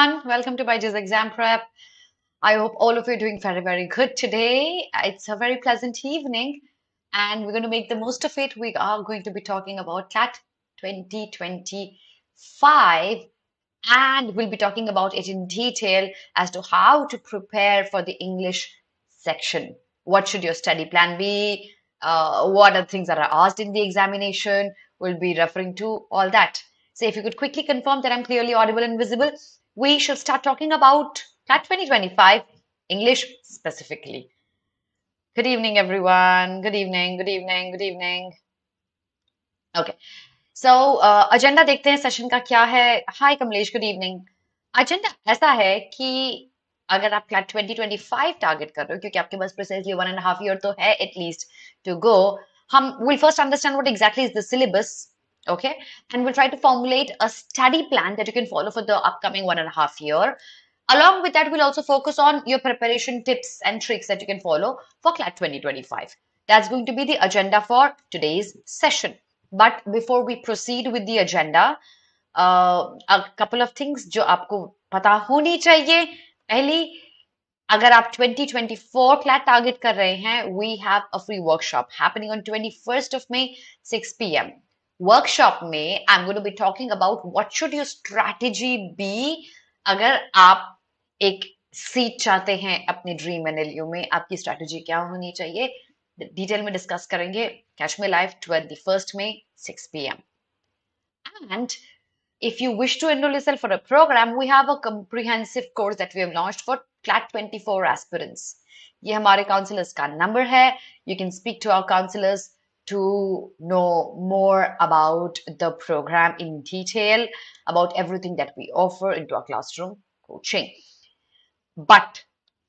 Welcome to BYJU'S exam prep. I hope all of you are doing very good today. It's a very pleasant evening and we're going to make the most of it. We are going to be talking about CLAT 2025 and we'll be talking about it in detail as to how to prepare for the English section. What should your study plan be? What are the things that are asked in the examination? We'll be referring to all that. So if you could quickly confirm that I'm clearly audible and visible, we should start talking about CLAT 2025, English specifically. Good evening, everyone. Good evening, good evening, good evening. Okay. So, agenda देखते हैं session का क्या है. हाय Kamlesh, good evening. Agenda ऐसा है कि अगर आप क्लैट 2025 टारगेट कर रहे हो क्योंकि आपके पास प्रिसाइजली 1.5 year तो है एटलीस्ट टू गो, हम will first understand what exactly is the syllabus. Okay, and we'll try to formulate a study plan that you can follow for the upcoming 1.5 year. Along with that, we'll also focus on your preparation tips and tricks that you can follow for CLAT 2025. That's going to be the agenda for today's session. But before we proceed with the agenda, a couple of things जो आपको पता होनी चाहिए. पहली, अगर आप 2024 CLAT target कर रहे हैं, we have a free workshop happening on 21st of May, 6 p.m. Workshop में I'm going to be talking about what should your strategy be अगर आप एक सीट चाहते हैं अपने ड्रीम एनएलयू में. आपकी स्ट्रैटेजी क्या होनी चाहिए, डिटेल में डिस्कस करेंगे. Catch me live 21st May 6 p.m. And if you wish to enroll yourself for a program, we have a comprehensive course that we have launched for CLAT 24 aspirants. ये हमारे counselors का number है. You can speak to our counselors to know more about the program in detail, about everything that we offer into our classroom coaching. But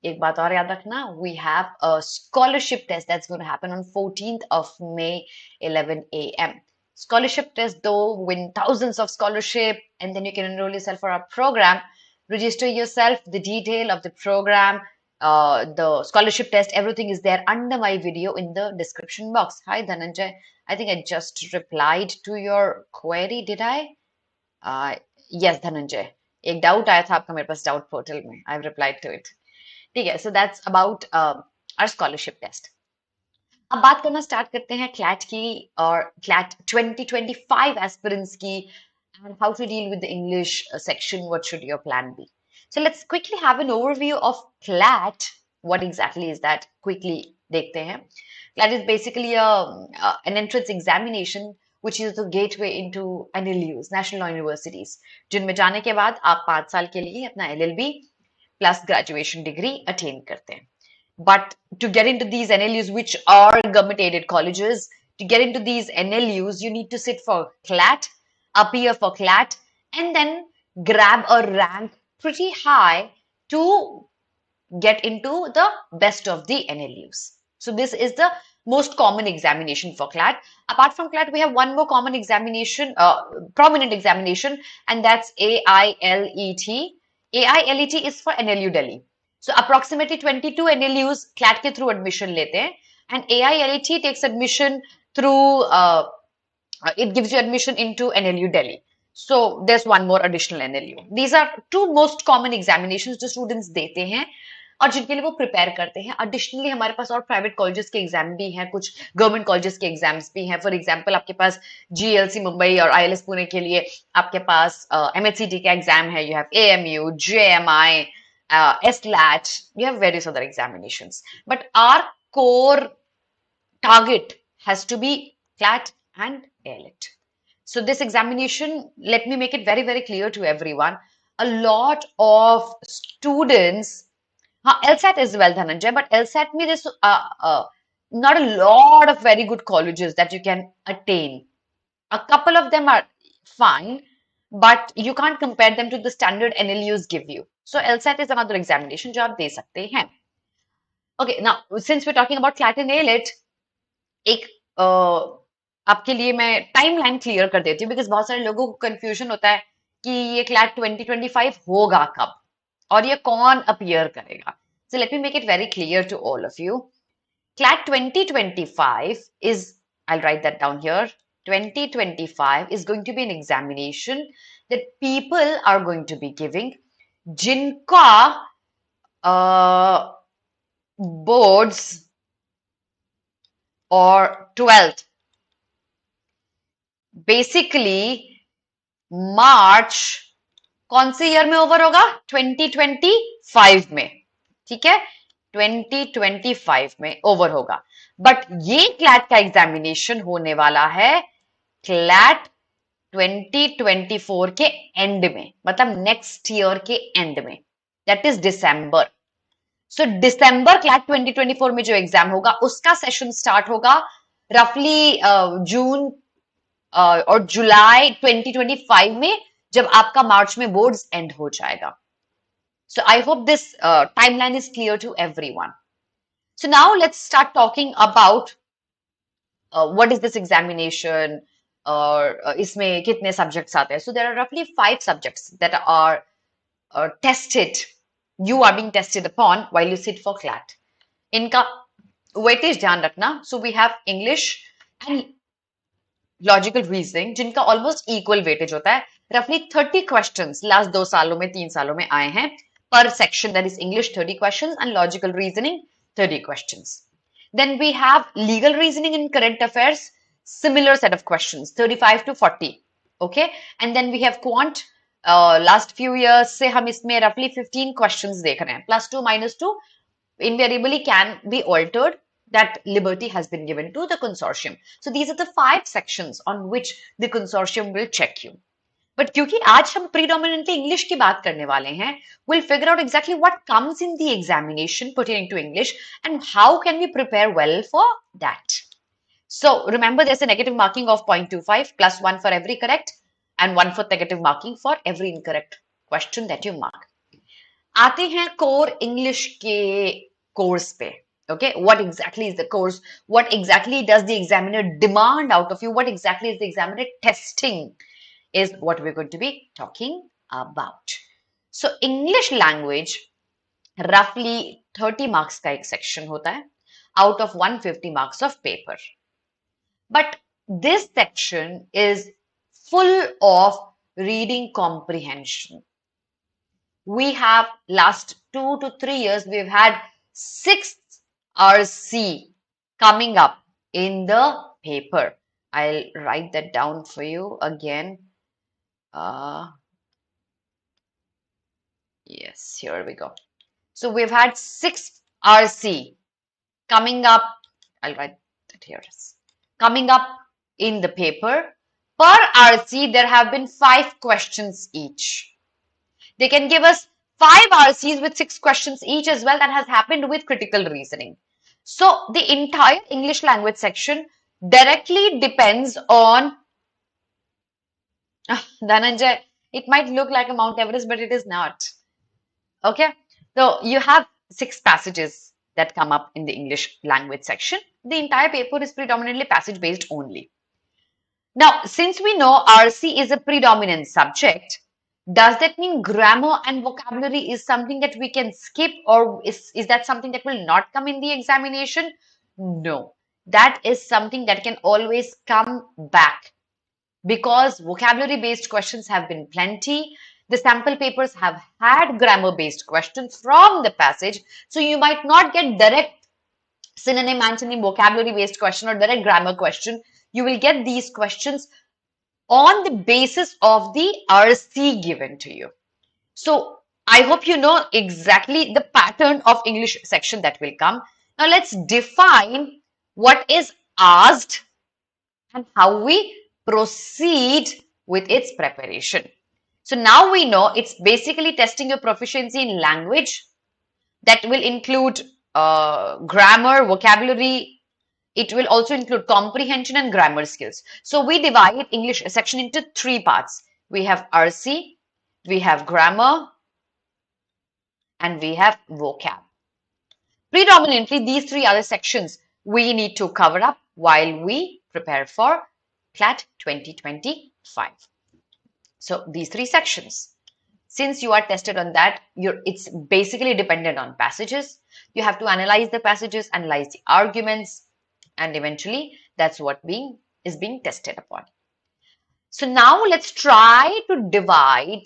एक बात और याद रखना, we have a scholarship test that's going to happen on 14th of May, 11 a.m. Scholarship test, though, win thousands of scholarship and then you can enroll yourself for our program. Register yourself, the detail of the program, the scholarship test, everything is there under my video in the description box. Hi Dhananjay, I think I just replied to your query, did I? Yes Dhananjay, एक doubt आया था आपका मेरे पास doubt portal में. I've replied to it. ठीक है, so that's about our scholarship test. अब बात करना स्टार्ट करते हैं CLAT की और CLAT 2025 aspirants की and how to deal with the English section. What should your plan be? So let's quickly have an overview of CLAT. What exactly is that? Quickly देखते हैं. CLAT is basically an entrance examination which is the gateway into NLUs, National Law Universities, जिनमें जाने के बाद आप 5 साल के लिए अपना LLB plus graduation degree attain करते हैं. But to get into these NLUs, which are government-aided colleges, to get into these NLUs, you need to sit for CLAT, appear for CLAT, and then grab a rank pretty high to get into the best of the NLUs. So this is the most common examination for CLAT. Apart from CLAT, we have one more common examination, prominent examination, and that's AILET. AILET is for NLU Delhi. So approximately 22 NLUs CLAT के through admission लेते हैं, and AILET takes admission through, it gives you admission into NLU Delhi. So there's one more additional NLU. These are two most common examinations जो students देते हैं और जिनके लिए वो प्रिपेयर करते हैं. एडिशनली हमारे पास और प्राइवेट कॉलेजेस के एग्जाम भी हैं, कुछ गवर्नमेंट कॉलेजेस के एग्जाम्स भी हैं. फॉर एग्जांपल आपके पास GLC मुंबई और ILS पुणे के लिए आपके पास MHCT का एग्जाम है. You have AMU, JMI, SLAT, you have various other examinations. But our core target has to be CLAT and AILET. So this examination, let me make it very clear to everyone. A lot of students, LSAT as well, Dhananjay, but LSAT में there's not a lot of very good colleges that you can attain. A couple of them are fine, but you can't compare them to the standard NLUs give you. So LSAT is another examination जो आप दे सकते हैं. Okay, now since we're talking about CLAT and AILET, एक आपके लिए मैं timeline clear कर देती हूँ बिकॉज बहुत सारे लोगों को कंफ्यूजन होता है कि ये CLAT 2025 होगा कब और ये कौन अपीयर करेगा. So let me make it very clear to all of you. CLAT 2025 is, I'll write that down here, 2025 is going to be an examination that people are going to be giving जिनका boards और 12th basically मार्च कौन से year में over होगा? 2025 में, ठीक है, 2025 में ओवर होगा। बट ये क्लैट का एग्जामिनेशन होने वाला है क्लैट 2024 के एंड में, मतलब नेक्स्ट ईयर के एंड में, that is December. So December CLAT 2024 में जो एग्जाम होगा उसका सेशन स्टार्ट होगा रफली जून और जुलाई 2025 में, जब आपका मार्च में बोर्ड्स एंड हो जाएगा। So I hope this timeline is clear to everyone. So now let's start talking about what is this examination और इसमें कितने subjects आते हैं. So there are roughly 5 subjects that are tested. You are being tested upon while you sit for CLAT. इनका weightage ध्यान रखना. So we have English and logical reasoning जिनका almost equal weightage होता है. रफली 30 क्वेश्चंस लास्ट 2 सालों में 3 सालों में आए हैं per section. That is English 30 questions and logical reasoning 30 questions. Then we have legal reasoning and current affairs, similar set of questions 35 to 40. Okay, and then we have quant. Last few years से हम इसमें roughly 15 questions देख रहे हैं. +2 -2 invariably can be altered. That liberty has been given to the consortium. So these are the 5 sections on which the consortium will check you. But क्योंकि आज हम predominantly English की बात करने वाले हैं, we'll figure out exactly what comes in the examination pertaining to English and how can we prepare well for that. So remember, there's a negative marking of 0.25 +1 for every correct and 1 for negative marking for every incorrect question that you mark. आते हैं core English के course पे. Okay, what exactly is the course? What exactly does the examiner demand out of you? What exactly is the examiner testing is what we're going to be talking about. So English language roughly 30 marks का एक section होता है out of 150 marks of paper. But this section is full of reading comprehension. We have last 2 to 3 years we've had 6 RC coming up in the paper. I'll write that down for you again. Yes, here we go. So we've had 6 RC coming up. I'll write that here. Coming up in the paper. Per RC, there have been 5 questions each. They can give us 5 RCs with 6 questions each as well. That has happened with critical reasoning. So the entire English language section directly depends on Dhananjay. It might look like a Mount Everest, but it is not. Okay. So you have 6 passages that come up in the English language section. The entire paper is predominantly passage based only. Now, since we know RC is a predominant subject, does that mean grammar and vocabulary is something that we can skip, or is that something that will not come in the examination? No, that is something that can always come back because vocabulary based questions have been plenty. The sample papers have had grammar based questions from the passage. So you might not get direct synonym, antonym, vocabulary based question or direct grammar question. You will get these questions on the basis of the RC given to you. So I hope you know exactly the pattern of English section that will come. Now let's define what is asked and how we proceed with its preparation. So now we know it's basically testing your proficiency in language. That will include grammar, vocabulary. It will also include comprehension and grammar skills. So we divide English section into 3 parts. We have RC, we have grammar, and we have vocab. Predominantly, these 3 other sections we need to cover up while we prepare for CLAT 2025. So these 3 sections. Since you are tested on that, it's basically dependent on passages. You have to analyze the passages, analyze the arguments, and eventually that's what is being tested upon. So now let's try to divide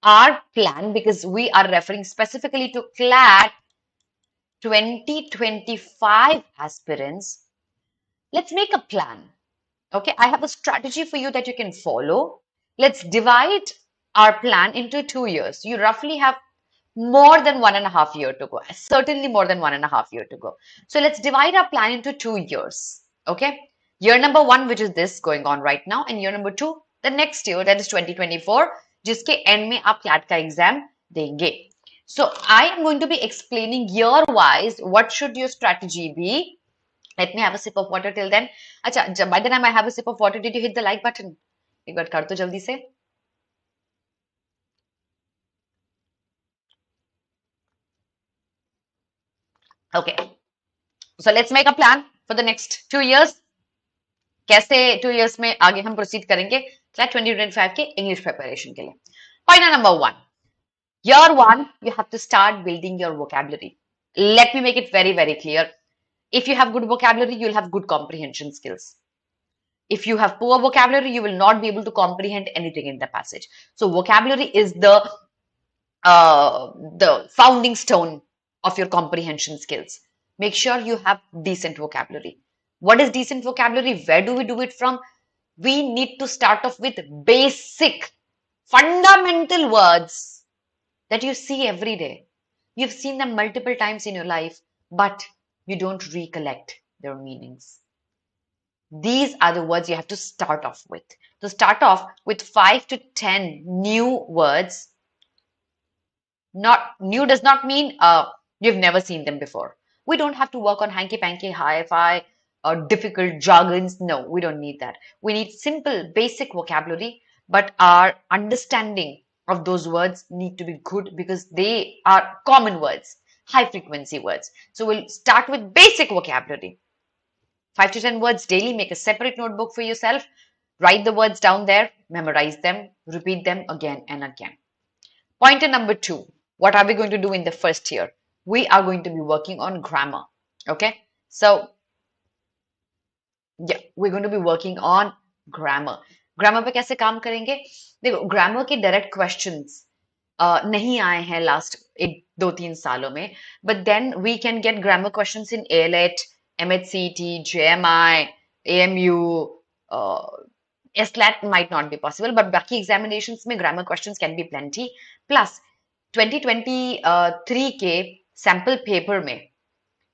our plan, because we are referring specifically to CLAT 2025 aspirants, let's make a plan. Okay, I have a strategy for you that you can follow. Let's divide our plan into 2 years. You roughly have more than 1.5 years to go, certainly more than 1.5 years to go. So let's divide our plan into 2 years. Okay, year number one, which is this going on right now, and year number two, the next year, that is 2024, जिसके end में आप CLAT का exam देंगे. So I am going to be explaining year wise what should your strategy be. Let me have a sip of water till then. Acha, by the time I have a sip of water, did you hit the like button? एक बार कर दो जल्दी से. Okay, so let's make a plan for the next 2 years. कैसे 2 years में आगे हम proceed करेंगे CLAT 2025 के English preparation के लिए. Point number one. Year one, you have to start building your vocabulary. Let me make it very, very clear. If you have good vocabulary, you'll have good comprehension skills. If you have poor vocabulary, you will not be able to comprehend anything in the passage. So vocabulary is the founding stone of your comprehension skills. Make sure you have decent vocabulary. What is decent vocabulary? Where do we do it from? We need to start off with basic, fundamental words that you see every day. You've seen them multiple times in your life, but you don't recollect their meanings. These are the words you have to start off with. To start off with 5 to 10 new words. Not new does not mean you've never seen them before. We don't have to work on hanky-panky, hi-fi, or difficult jargons. No, we don't need that. We need simple, basic vocabulary, but our understanding of those words need to be good because they are common words, high-frequency words. So we'll start with basic vocabulary. 5 to 10 words daily. Make a separate notebook for yourself. Write the words down there, memorize them, repeat them again and again. Pointer number two. What are we going to do in the first year? We are going to be working on grammar. Okay. So, yeah, we're going to be working on grammar. Grammar पे कैसे काम करेंगे? देखो, grammar के direct questions नहीं आए हैं last 1-2-3 सालों में. But then we can get grammar questions in ALET, MHCT, JMI, AMU, SLAT might not be possible, but बाकी examinations में grammar questions can be plenty. Plus, 2023 के sample paper में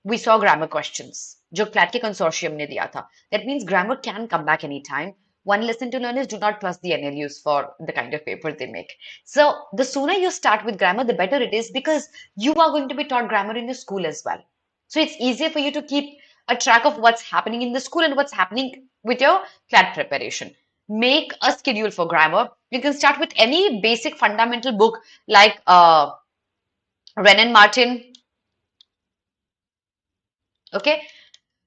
we saw grammar questions जो CLAT के consortium ने दिया था. That means grammar can come back anytime. One lesson to learn is do not trust the NLUs for the kind of paper they make. So the sooner you start with grammar, the better it is because you are going to be taught grammar in your school as well. So it's easier for you to keep a track of what's happening in the school and what's happening with your CLAT preparation. Make a schedule for grammar. You can start with any basic fundamental book like Wren and Martin. Okay.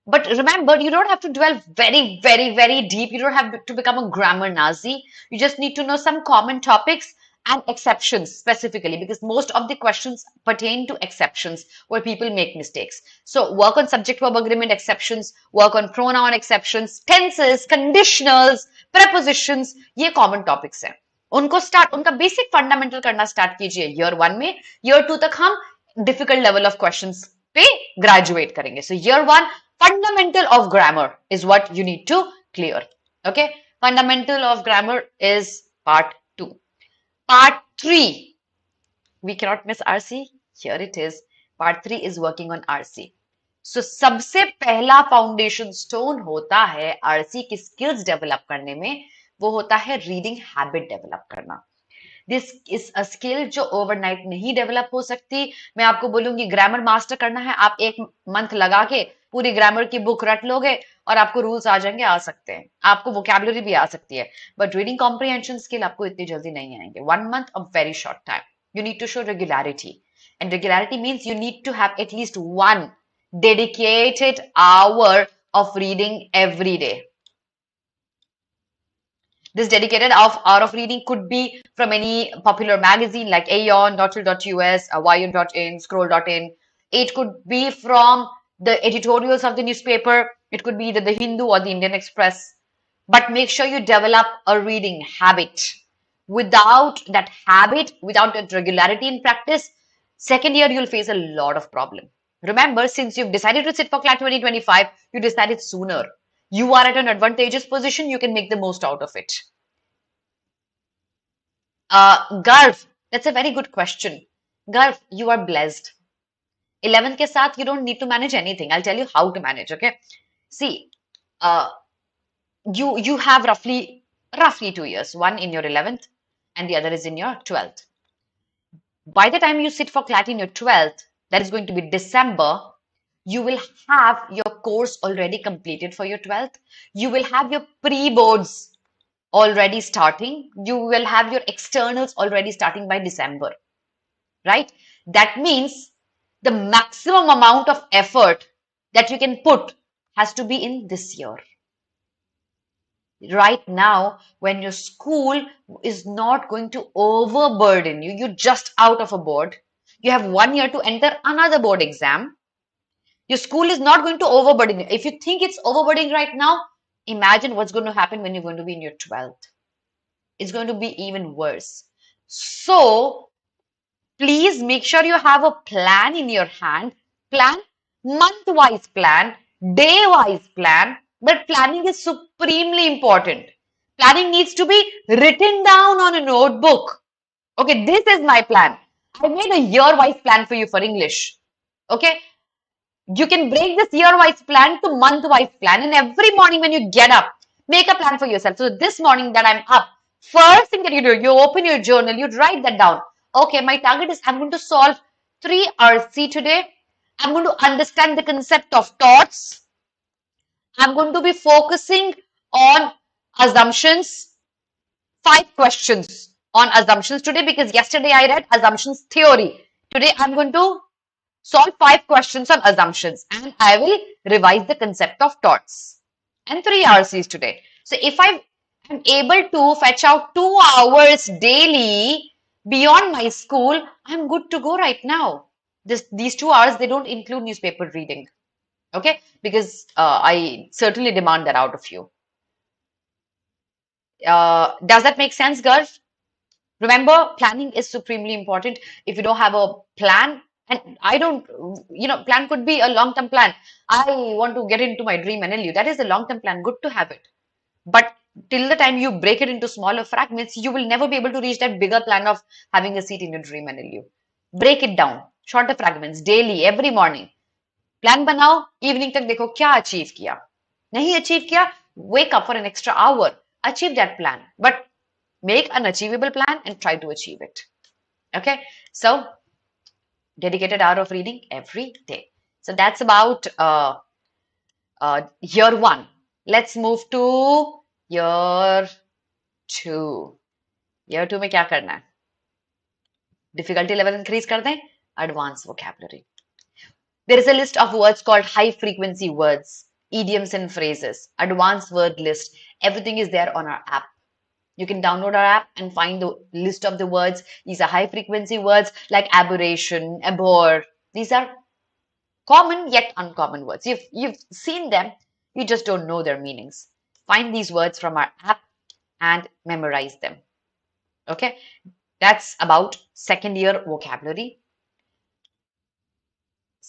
But remember, you don't have to dwell very, very, very deep. You don't have to become a grammar Nazi. You just need to know some common topics and exceptions specifically because most of the questions pertain to exceptions where people make mistakes. So work on subject-verb agreement exceptions, work on pronoun exceptions, tenses, conditionals, prepositions. ये common topics हैं. उनका basic fundamental करना start कीजिए year 1 में. Year 2 तक हम difficult level of questions पे graduate करेंगे. So year 1, fundamental of grammar is what you need to clear. Okay, fundamental of grammar is part 2. Part 3, we cannot miss RC. Here it is. Part 3 is working on RC. So सबसे पहला foundation stone होता है RC की skills develop करने में, वो होता है reading habit develop करना. दिस इज अ स्किल जो ओवरनाइट नहीं डेवलप हो सकती. मैं आपको बोलूंगी ग्रामर मास्टर करना है, आप 1 मंथ लगा के पूरी ग्रामर की बुक रट लोगे और आपको रूल्स आ जाएंगे, आ सकते हैं, आपको वोकैबुलरी भी आ सकती है, बट रीडिंग कॉम्प्रिहेंशन स्किल आपको इतनी जल्दी नहीं आएंगे. 1 month a very short time. You need to show regularity and regularity means you need to have at least 1 dedicated hour of reading every day. This dedicated hour of reading could be from any popular magazine like Aeon, Dottle.us, Wired.in, Scroll.in. It could be from the editorials of the newspaper. It could be either the Hindu or the Indian Express. But make sure you develop a reading habit. without that habit, without that regularity in practice, second year you'll face a lot of problem. Remember, since you've decided to sit for CLAT 2025, you decided sooner. You are at an advantageous position. You can make the most out of it. Garv, that's a very good question. Garv, you are blessed. 11th ke saath, you don't need to manage anything. I'll tell you how to manage, okay? See, uh, you have roughly 2 years, one in your 11th and the other is in your 12th. By the time you sit for CLAT in your 12th, that is going to be December, you will have your course already completed for your 12th. You will have your pre-boards already starting. You will have your externals already starting by December, right? That means the maximum amount of effort that you can put has to be in this year. Right now, when your school is not going to overburden you, you're just out of a board. You have 1 year to enter another board exam. Your school is not going to overburden you. If you think it's overburdening right now, imagine what's going to happen when you're going to be in your 12th. It's going to be even worse. So, please make sure you have a plan in your hand. Plan, month-wise plan, day-wise plan. But planning is supremely important. Planning needs to be written down on a notebook. Okay, this is my plan. I made a year-wise plan for you for English. Okay, you can break this year-wise plan to month-wise plan, and every morning when you get up, make a plan for yourself. So this morning that I'm up, first thing that you do, you open your journal, you write that down. Okay, my target is I'm going to solve 3 RC today. I'm going to understand the concept of thoughts. I'm going to be focusing on assumptions, 5 questions on assumptions today because yesterday I read assumptions theory. Today I'm going to solve 5 questions on assumptions and I will revise the concept of thoughts and 3 RCs today. So if I am able to fetch out 2 hours daily beyond my school, I'm good to go right now. These 2 hours, they don't include newspaper reading. Okay, because I certainly demand that out of you. Does that make sense, girls? Remember, planning is supremely important. If you don't have a plan, and I don't, plan could be a long-term plan. I want to get into my dream NLU. That is a long-term plan. Good to have it. But till the time you break it into smaller fragments, you will never be able to reach that bigger plan of having a seat in your dream NLU. Break it down. Shorter fragments, daily, every morning. Plan बनाओ evening तक देखो क्या achieve किया नहीं achieve किया wake up for an extra hour achieve that plan but make an achievable plan and try to achieve it okay so dedicated hour of reading every day so that's about year 1 let's move to year 2 year 2 में क्या करना है difficulty level increase कर दें advanced vocabulary. There is a list of words called high frequency words, idioms and phrases, advanced word list. Everything is there on our app. You can download our app and find the list of the words. These are high frequency words like aberration, abhor. These are common yet uncommon words. You've seen them, you just don't know their meanings. Find these words from our app and memorize them. Okay, that's about second year vocabulary.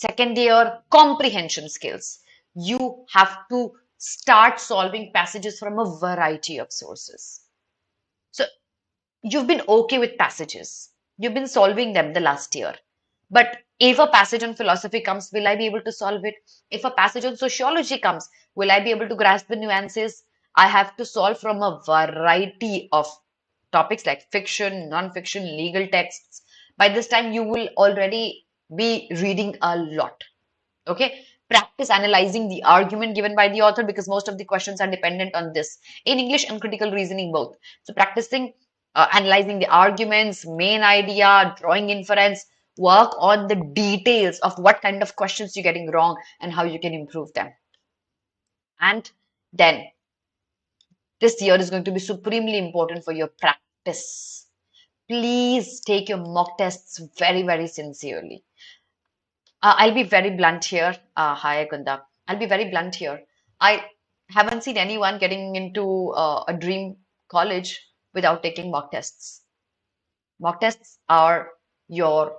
Second year comprehension skills. You have to start solving passages from a variety of sources. So you've been okay with passages. You've been solving them the last year. But if a passage on philosophy comes, will I be able to solve it? If a passage on sociology comes, will I be able to grasp the nuances? I have to solve from a variety of topics like fiction, non-fiction, legal texts. By this time, you will already be reading a lot. Okay, practice analyzing the argument given by the author because most of the questions are dependent on this in English and critical reasoning both. So practicing analyzing the arguments, main idea, drawing inference, work on the details of what kind of questions you're getting wrong and how you can improve them. And then this year is going to be supremely important for your practice. Please take your mock tests very, very sincerely. I'll be very blunt here. Hi, Gunda. I'll be very blunt here. I haven't seen anyone getting into a dream college without taking mock tests. Mock tests are your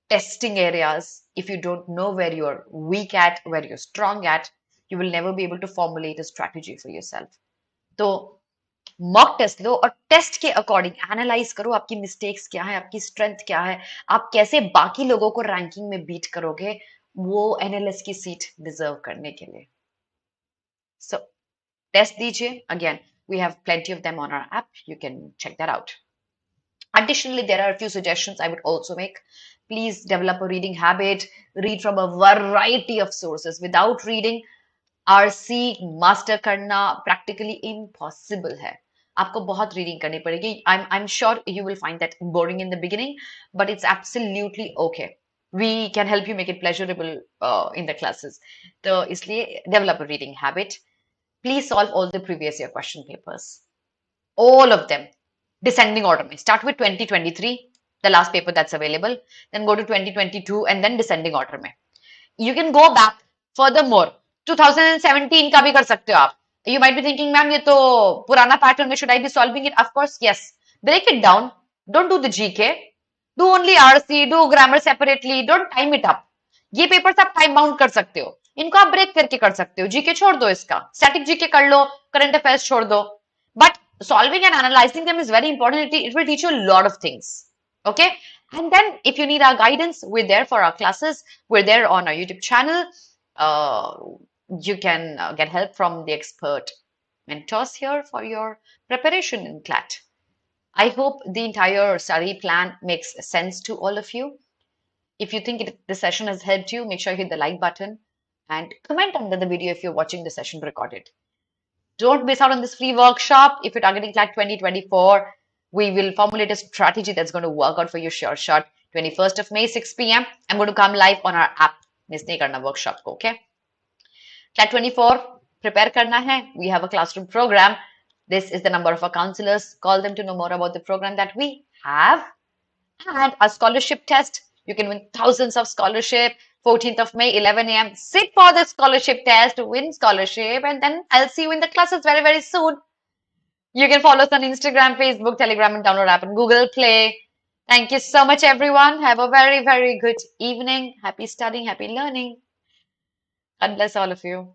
testing areas. If you don't know where you're weak at, where you're strong at, you will never be able to formulate a strategy for yourself. तो mock test लो और test के according analyse करो आपकी mistakes क्या है, आपकी strength क्या है, आप कैसे बाकी लोगों को रैंकिंग में बीट करोगे वो एनालिस्ट की सीट डिजर्व करने के लिए. सो टेस्ट दीजिए. Again we have plenty of them on our app. You can check that out. Additionally, there are a few suggestions I would also make. Please develop a reading habit. Read from a variety of sources. Without reading, RC master करना practically impossible है. आपको बहुत reading करनी पड़ेगी. I'm sure you will find that boring in the beginning, but it's absolutely okay. We can help you make it pleasurable in the classes. तो इसलिए develop a reading habit. Please solve all the previous year question papers. All of them. Descending order में. Start with 2023, the last paper that's available. Then go to 2022 and then descending order में. You can go back furthermore. 2017 का भी कर सकते हो आप. You might be thinking, ma'am, ये तो पुराना pattern में, should I be solving it? Of course, yes. Break it down. Don't do the GK. Do only RC. Do grammar separately. Don't time it up. ये papers आप time bound कर सकते हो. इनको आप ब्रेक करके कर सकते हो. जीके छोड़ दो इसका. स्टैटिक जीके कर लो. करंट अफेयर्स छोड़ दो. But solving and analyzing them is very important. It will teach you a lot of things. Okay. And then if you need our guidance, we're there for our classes. We're there on our YouTube channel. You can get help from the expert mentors here for your preparation in CLAT. I hope the entire study plan makes sense to all of you. If you think the session has helped you, make sure you hit the like button and comment under the video if you're watching the session recorded. Don't miss out on this free workshop. If you're targeting CLAT 2024, we will formulate a strategy that's going to work out for you sure shot. 21st of May, 6 p.m. I'm going to come live on our app. Miss nahi karna workshop ko, okay? CLAT 24, prepare karna hai. We have a classroom program. This is the number of our counselors. Call them to know more about the program that we have. And a scholarship test. You can win thousands of scholarship. 14th of May, 11 a.m. Sit for the scholarship test, win scholarship, and then I'll see you in the classes very, very soon. You can follow us on Instagram, Facebook, Telegram, and download app on Google Play. Thank you so much, everyone. Have a very, very good evening. Happy studying, happy learning. God bless all of you.